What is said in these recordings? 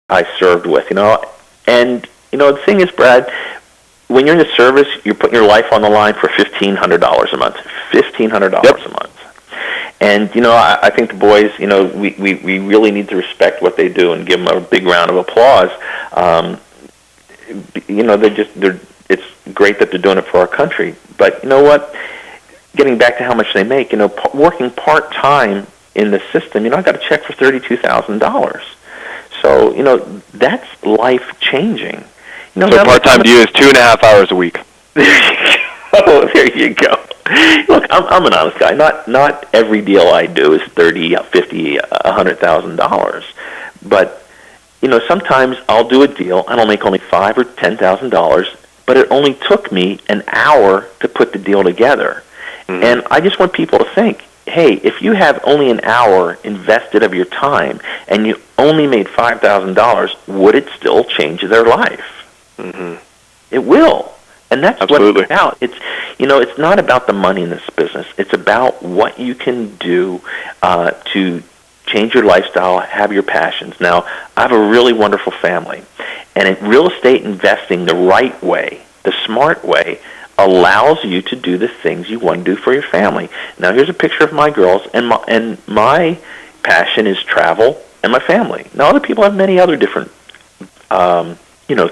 I served with, and the thing is, Brad, when you're in the service, you're putting your life on the line for $1,500 a month. $1,500 a month. And I think the boys, we really need to respect what they do and give them a big round of applause. It's great that they're doing it for our country. But you know what? Getting back to how much they make, working part time in the system, I got a check for $32,000. So that's life changing. So part time to you is 2.5 hours a week. Oh, there you go. Look, I'm an honest guy. Not every deal I do is $30,000, $50,000, $100,000. But sometimes I'll do a deal and I'll make only $5,000 or $10,000, but it only took me an hour to put the deal together. Mm-hmm. And I just want people to think, hey, if you have only an hour invested of your time and you only made $5,000, would it still change their life? Mm-hmm. It will. And that's Absolutely. what it's about. It's not about the money in this business. It's about what you can do to change your lifestyle, have your passions. Now, I have a really wonderful family, and in real estate investing the right way, the smart way, allows you to do the things you want to do for your family. Now, here's a picture of my girls, and my passion is travel and my family. Now, other people have many other different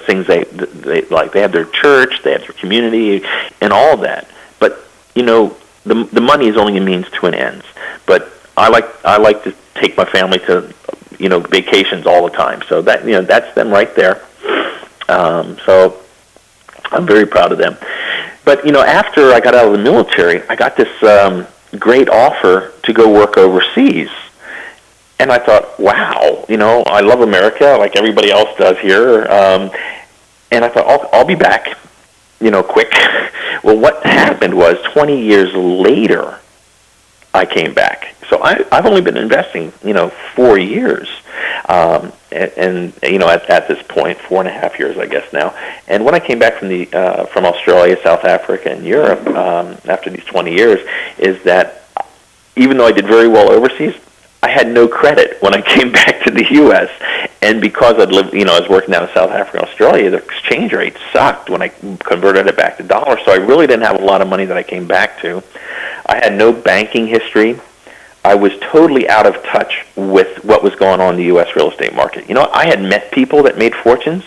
things they like. They have their church, they have their community, and all of that. But the money is only a means to an end. But I like to take my family to vacations all the time. So that's them right there. So I'm very proud of them. But after I got out of the military, I got this great offer to go work overseas. And I thought, wow, I love America like everybody else does here. And I thought, I'll be back, quick. Well, what happened was 20 years later, I came back. So I've only been investing, 4 years. And at this point, 4.5 years, I guess now. And when I came back from Australia, South Africa, and Europe after these 20 years, is that even though I did very well overseas, I had no credit when I came back to the U.S. And because I was working down in South Africa and Australia, the exchange rate sucked when I converted it back to dollars. So I really didn't have a lot of money that I came back to. I had no banking history. I was totally out of touch with what was going on in the U.S. real estate market. I had met people that made fortunes,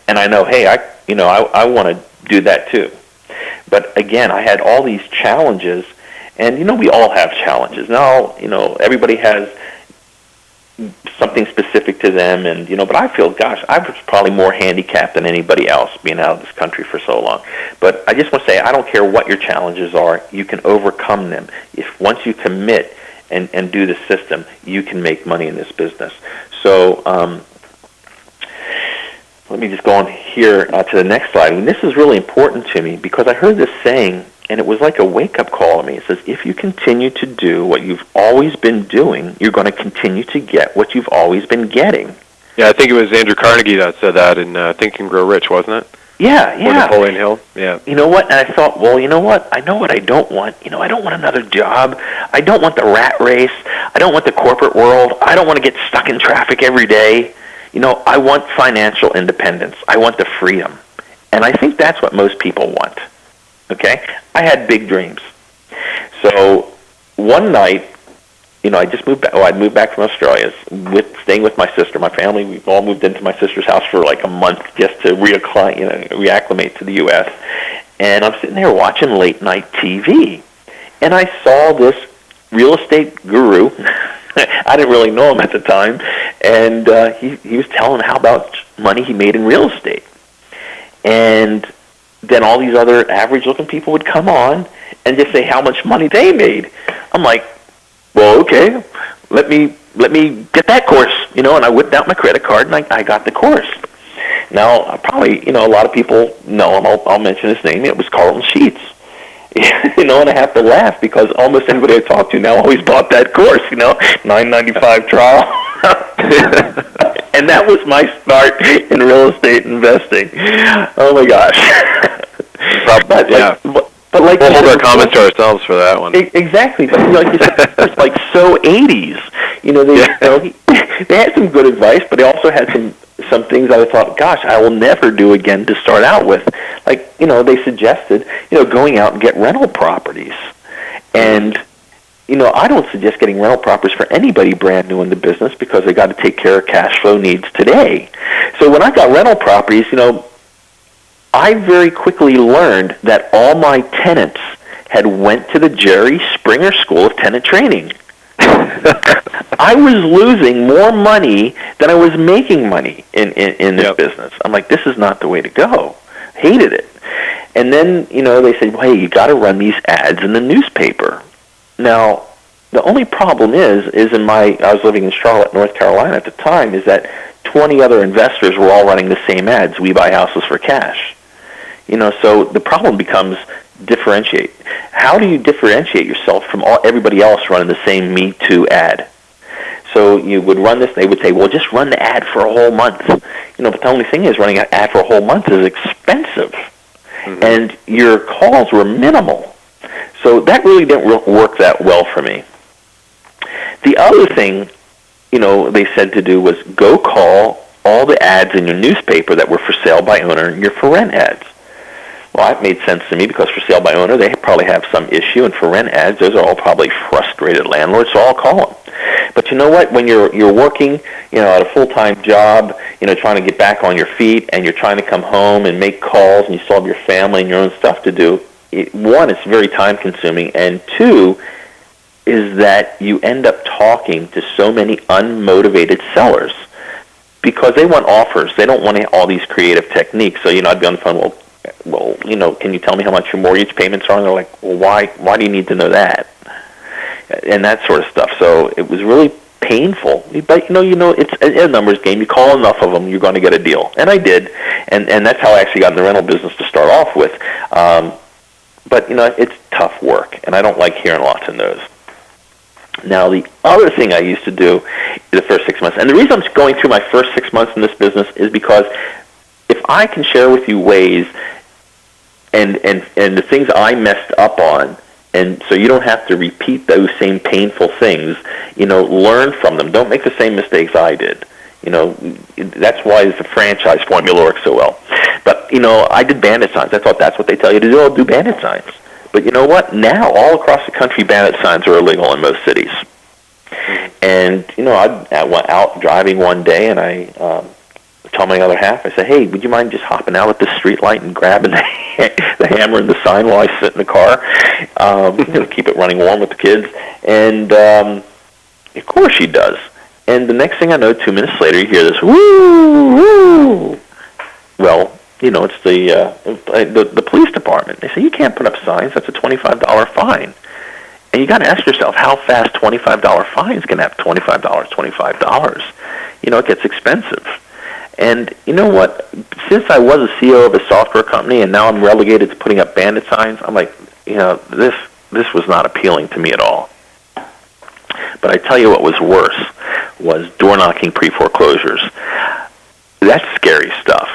and I know, hey, I want to do that too. But again, I had all these challenges. And, we all have challenges. Now, everybody has something specific to them. And, but I feel, gosh, I was probably more handicapped than anybody else being out of this country for so long. But I just want to say, I don't care what your challenges are. You can overcome them. If once you commit and do the system, you can make money in this business. So let me just go on here to the next slide. And this is really important to me because I heard this saying, and it was like a wake-up call to me. It says, if you continue to do what you've always been doing, you're going to continue to get what you've always been getting. Yeah, I think it was Andrew Carnegie that said that in Think and Grow Rich, wasn't it? Yeah. Or Napoleon Hill. Yeah. You know what? And I thought, well, you know what? I know what I don't want. I don't want another job. I don't want the rat race. I don't want the corporate world. I don't want to get stuck in traffic every day. I want financial independence. I want the freedom. And I think that's what most people want. Okay? I had big dreams. So one night, I just moved back. Oh, I'd moved back from Australia, staying with my sister, my family. We all moved into my sister's house for like a month just to reacclimate to the U.S. And I'm sitting there watching late night TV, and I saw this real estate guru. I didn't really know him at the time, and he was telling how about money he made in real estate. And then all these other average-looking people would come on and just say how much money they made. I'm like, well, okay, let me get that course, and I whipped out my credit card and I got the course. Now, probably, a lot of people know him. I'll mention his name. It was Carlton Sheets. And I have to laugh because almost anybody I talk to now always bought that course, $9.95 trial. And that was my start in real estate investing. Oh my gosh. But we'll hold our comments to ourselves for that one. Exactly. But like you said, it's like so 80s. They had some good advice, but they also had some things I thought, gosh, I will never do again to start out with. Like, they suggested, going out and get rental properties. And, I don't suggest getting rental properties for anybody brand new in the business because they got to take care of cash flow needs today. So when I got rental properties, I very quickly learned that all my tenants had went to the Jerry Springer School of Tenant Training. I was losing more money than I was making money in this business. I'm like, this is not the way to go. Hated it. And then, they said, well, hey, you got to run these ads in the newspaper. Now, the only problem is I was living in Charlotte, North Carolina at the time, is that 20 other investors were all running the same ads, we buy houses for cash. So the problem becomes differentiate. How do you differentiate yourself from everybody else running the same Me Too ad? So you would run this, they would say, well, just run the ad for a whole month. But the only thing is running an ad for a whole month is expensive. Mm-hmm. And your calls were minimal. So that really didn't work that well for me. The other thing, they said to do was go call all the ads in your newspaper that were for sale by owner and your for rent ads. Well, that made sense to me because for sale by owner, they probably have some issue, and for rent ads, those are all probably frustrated landlords, so I'll call them. But you know what? When you're working, at a full-time job, trying to get back on your feet, and you're trying to come home and make calls, and you still have your family and your own stuff to do, one, it's very time-consuming, and two, is that you end up talking to so many unmotivated sellers because they want offers. They don't want all these creative techniques. So, I'd be on the phone, well, can you tell me how much your mortgage payments are? And they're like, well, why do you need to know that? And that sort of stuff. So it was really painful. But, it's a numbers game. You call enough of them, you're going to get a deal. And I did. And that's how I actually got in the rental business to start off with. But, it's tough work, and I don't like hearing lots of no's. Now, the other thing I used to do the first 6 months, and the reason I'm going through my first 6 months in this business is because if I can share with you ways and the things I messed up on, and so you don't have to repeat those same painful things, learn from them. Don't make the same mistakes I did. That's why the franchise formula works so well. But, I did bandit signs. I thought that's what they tell you to do. I'll do bandit signs. But you know what? Now, all across the country, bandit signs are illegal in most cities. And, I went out driving one day, and I told my other half, I said, hey, would you mind just hopping out at the street light and grabbing the hammer and the sign while I sit in the car? Keep it running warm with the kids. And, of course she does. And the next thing I know, 2 minutes later, you hear this, woo, woo. Well, it's the police department. They say, you can't put up signs. That's a $25 fine. And you got to ask yourself, how fast $25 fines can have $25? It gets expensive. And you know what? Since I was a CEO of a software company and now I'm relegated to putting up bandit signs, I'm like, this was not appealing to me at all. But I tell you what was worse was door knocking pre-foreclosures. That's scary stuff.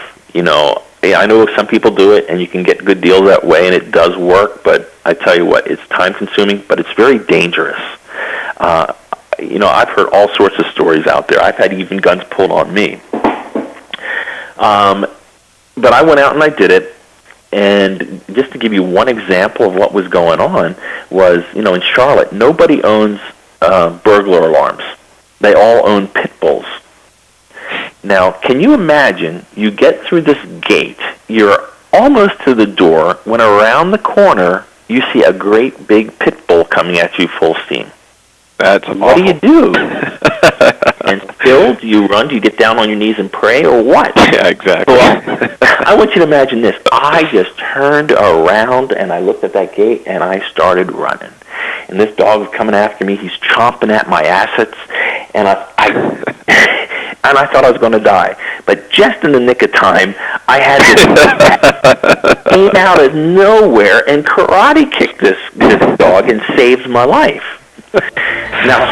I know some people do it and you can get good deals that way and it does work, but I tell you what, it's time consuming, but it's very dangerous. I've heard all sorts of stories out there. I've had even guns pulled on me. But I went out and I did it. And just to give you one example of what was going on was, in Charlotte, nobody owns burglar alarms. They all own pit bulls. Now, can you imagine you get through this gate, you're almost to the door, when around the corner you see a great big pit bull coming at you full steam? That's awful. What do you do? And still, do you run? Do you get down on your knees and pray, or what? Yeah, exactly. Well, I want you to imagine this. I just turned around, and I looked at that gate, and I started running. And this dog was coming after me. He's chomping at my assets, and and I thought I was going to die. But just in the nick of time, I had this came out of nowhere and karate kicked this dog and saved my life. Now,